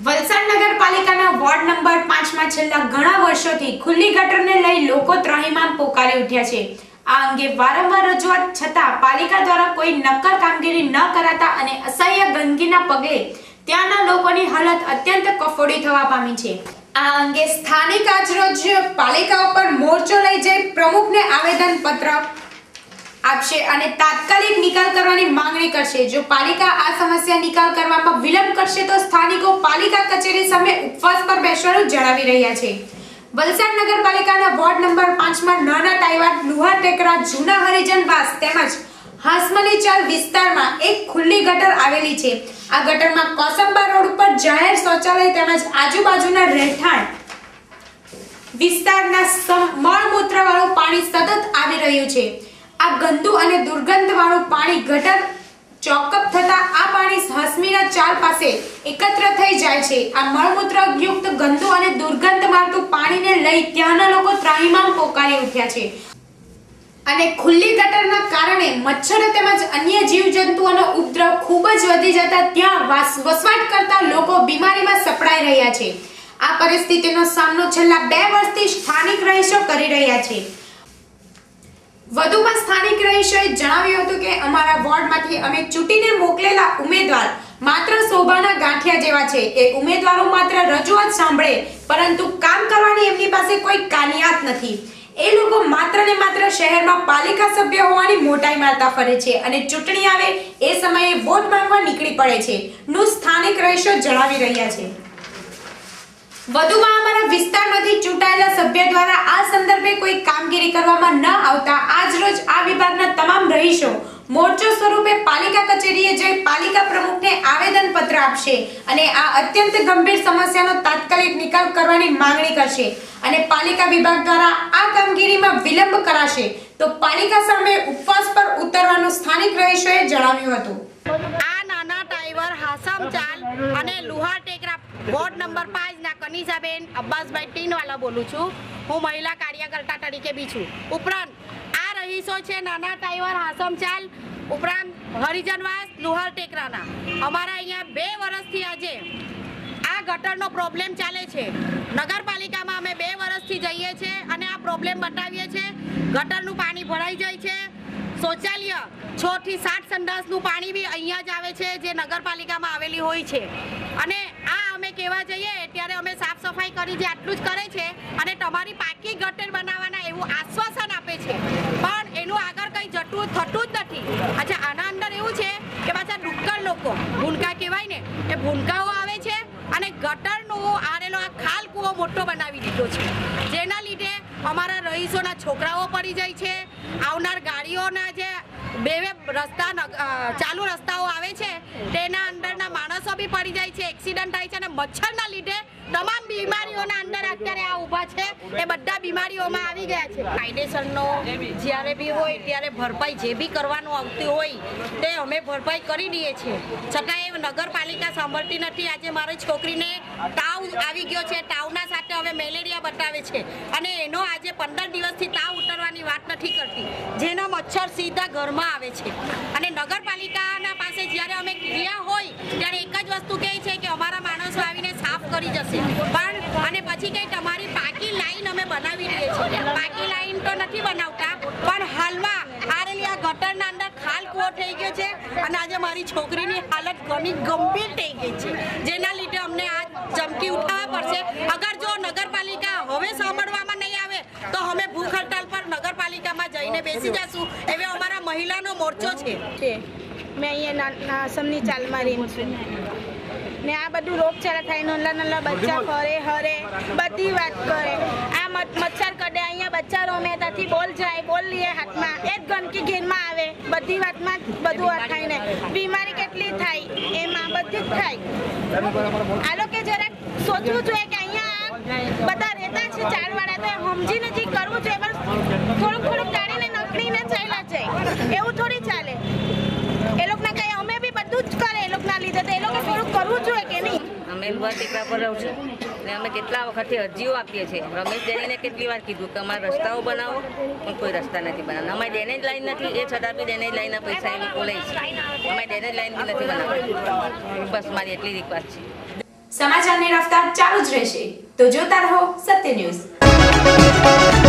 વલસાડ નગરપાલિકાના ward number 5 માં છેલ્લા ઘણા વર્ષોથી ખુલ્લી ગટરને લઈ લોકો ત્રાહિમામ પોકારી ઉઠ્યા છે। આ અંગે વારંવાર રજૂઆત છતાં પાલિકા દ્વારા કોઈ નક્કર કામગીરી ન કરાતા અને અસહ્ય ગંદકીના પગલે ત્યાંના લોકોની હાલત અત્યંત કફોડી થવા પામી છે। આ અંગે સ્થાનિક આજરોજ પાલિકા ઉપર મોરચો લઈ જઈ પ્રમુખને આવેદન પત્ર આપશે અને તાત્કાલિક નિકાલ કરવાની માંગણી કરશે। જો પાલિકા આ સમસ્યા નિકાલ કરવામાં વિલંબ કરશે તો સ્થાનિકો પાલિકા કચેરી સામે ઉપવાસ પર બેસવાનું જણાવી રહ્યા છે। વલસાડ નગરપાલિકાના વોર્ડ નંબર 5 માં નાના ટાઈવાટ લુહાર ટેકરા જૂના હરિજનવાસ તેમજ હાસમની ચાલ વિસ્તારમાં એક ખુલ્લી ગટર આવેલી છે। આ ગટરમાં કોસંબા રોડ ઉપર જાહેર શૌચાલય તેમજ આજુબાજુના રહેઠાણ વિસ્તારના મળમૂત્ર વાળું પાણી સતત આવી રહ્યું છે। આ ગંદુ અને દુર્ગંધ વાળું પાણી ગટર ચોકઅપ થતા આ પાણી હસમીના ચાલ પાસે એકત્ર થઈ જાય છે। આ મળમૂત્ર યુક્ત ગંદુ અને દુર્ગંધ મારતું પાણીને લઈ ત્યાંના લોકો ત્રાહિમામ પોકારી ઉઠ્યા છે અને ખુલ્લી ગટરના કારણે મચ્છરો તેમજ અન્ય જીવજંતુઓનો ઉપદ્રવ ખૂબ જ વધી જતા ત્યાં વસવાટ કરતા લોકો બીમારીમાં સપડાઈ રહ્યા છે। આ પરિસ્થિતિનો સામનો છેલ્લા 2 વર્ષથી સ્થાનિક રહીશો કરી રહ્યા છે। વધુમાં સ્થાનિક રહીશોએ જણાવ્યું હતું કે અમારા વોર્ડમાંથી અમે ચૂંટીને મોકલેલા ઉમેદવાર માત્ર શોભાના ગાંઠિયા જેવા છે। એ ઉમેદવારો માત્ર રજૂઆત સાંભળે પરંતુ કામ કરવાની એમની પાસે કોઈ કાનિયાત નથી। એ લોકો માત્ર ને માત્ર શહેરમાં પાલિકા સભ્ય હોવાની મોટાઈ મારતા ફરે છે અને ચૂંટણી આવે એ સમયે વોટ માંગવા નીકળી પડે છે નું સ્થાનિક રહીશો જણાવી રહ્યા છે। વધુમાં અમારા વિસ્તારમાંથી ચૂંટાયેલા સભ્ય દ્વારા આ સંદર્ભે કોઈ કામગીરી કરવામાં ન આવતા આજ રોજ આ વિભાગના તમામ રહીશો મોરચો સ્વરૂપે પાલિકા કચેરીએ જઈ પાલિકા પ્રમુખને આવેદન પત્ર આપશે અને આ અત્યંત ગંભીર સમસ્યાનો તાત્કાલિક નિકાલ કરવાની માંગણી કરશે અને પાલિકા વિભાગ દ્વારા આ કામગીરીમાં વિલંબ કરાશે તો પાલિકા સામે ઉપવાસ પર ઉતરવાનું સ્થાનિક રહીશોએ જણાવ્યું હતું। આ નાના ટાઈવર હાસમ ચાલ અને લુહાર ટેકરા વોર્ડ નંબર 5 ના કનીસાબેન અબ્બાસભાઈ ટીનવાલા બોલું છું। હું મહિલા કાર્યકર્તા તરીકે બી છું। ઉપરાંત આ રહીશો છે નાના ટાઈવર હાસમ ચાલ ઉપરાંત હરિજનવાસ લુહાર ટેકરાના। અમારા અહીંયા 2 વર્ષથી આજે આ ગટરનો પ્રોબ્લેમ ચાલે છે। નગરપાલિકામાં અમે 2 વર્ષથી જઈએ છીએ અને આ પ્રોબ્લેમ બતાવીએ છીએ। ગટરનું પાણી ભરાઈ જાય છે। શૌચાલય 6 થી 7 સંડાસનું પાણી બી અહીંયા જ આવે છે જે નગરપાલિકામાં આવેલી હોય છે અને આ અમે કહેવા જઈએ ત્યારે અમે સાફ સફાઈ કરી જે આટલું જ કરે છે અને તમારી પાકી ગટર બનાવવાના એવું આશ્વાસન આપે છે પણ એનું આગળ કંઈ થતું જ નથી। અચ્છા આના અંદર એવું છે કે પાછા ડુક્કર લોકો ભૂનકા કહેવાય ને એ ભૂનકાઓ આવે છે અને ગટરનો આરેલો આ ખાલ કૂવો મોટો બનાવી દીધો છે જેના લીધે અમારા રહીશોના છોકરાઓ પડી જાય છે। આવનાર ગાડીઓના જે બે રસ્તા ચાલુ રસ્તાઓ આવે છે તેના અંદરના માણસો બી પડી જાય છે, એક્સિડન્ટ થાય છે અને મચ્છરના લીધે તમામ બીમારીઓના અંદર અત્યારે આ ઊભા છે એ બધા બીમારીઓમાં આવી ગયા છે। કાયદેસરનો જ્યારે બી હોય ત્યારે ભરપાઈ જે બી કરવાનું આવતું હોય તે અમે ભરપાઈ કરી દઈએ છીએ છતાં એ નગરપાલિકા સાંભળતી નથી। આજે મારી છોકરીને તાવ આવી ગયો છે, તાવના સાથે હવે મેલેરિયા બતાવે છે અને એનો આજે 15 દિવસથી તાવ ઉતરવાની વાત નથી કરતી જેનો મચ્છર સીધા ઘરમાં આવે છે અને નગરપાલિકાના પાસે જ્યારે અમે ક્રિયા હોય ત્યારે એક જ વસ્તુ કહે છે કે અમારા માણસો આવીને સાફ કરી જશે પણ અને પછી કંઈ તમારી પાકી લાઈન અમે બનાવી દઈએ છીએ। પાકી લાઈન તો નથી બનાવતા પણ હાલમાં આરેલી આ ગટરના અંદર ખાલ કૂવો થઈ ગયો છે અને આજે મારી છોકરીની હાલત ઘણી ગંભીર થઈ ગઈ છે જેના લીધે અમને આ ચમકી ઉઠાવવા પડશે। અગર જો નગરપાલિકા હવે સાંભળવામાં નહીં આવે તો અમે ભૂખ હડતાલ પર નગરપાલિકામાં જઈને બેસી જશું એવો અમારા મહિલાનો મોરચો છે। મેં અહીંયા આસમની ચાલમાં રહી છું ને આ બધું રોગચાળા થાય નાના બચ્ચા ફરે હરે બધી વાત કરે આ મચ્છર કડે અહીંયા બચ્ચા રમે ત્યાંથી બોલ જાય બોલ લઈએ હાથમાં એ જ ગંદકી ઘેરમાં આવે બધી વાતમાં બધું થાય ને બીમારી કેટલી થાય એમાં બધી જ થાય। આ લોકો જરાક સોચવું જોઈએ કે અહીંયા બધા રહેતા છે ચારવાળા તો સમજીને જે કરવું જોઈએ પણ થોડુંક ટાળીને નકળીને ચાલ્યા જાય એવું થોડી ચાલે। એ લોકોને કઈ અમે બી બધું જ કરે એ લોકોના લીધે તો એ લોકો થોડુંક કરવું જોઈએ કે નહીં। અમે લુહાર ટેકરા પર રહું છું અને અમે કેટલા વખતથી અરજીઓ આપીએ છીએ। રમેશ ડેરીને કેટલી વાર કીધું કે અમારા રસ્તાઓ બનાવો પણ કોઈ રસ્તા નથી બનાવતા। અમારી ડેનેજ લાઈન નથી એ છતાં બી ડેનેજ લાઈનના પૈસા એ લોકો લે છે। અમારી ડેનેજ લાઈન બી નથી બનાવતા। બસ મારી એટલી રિક્વેસ્ટ છે। સમાચારની રફતાર ચાલુ જ રહેશે, તો જોતા રહો સત્ય ન્યૂઝ।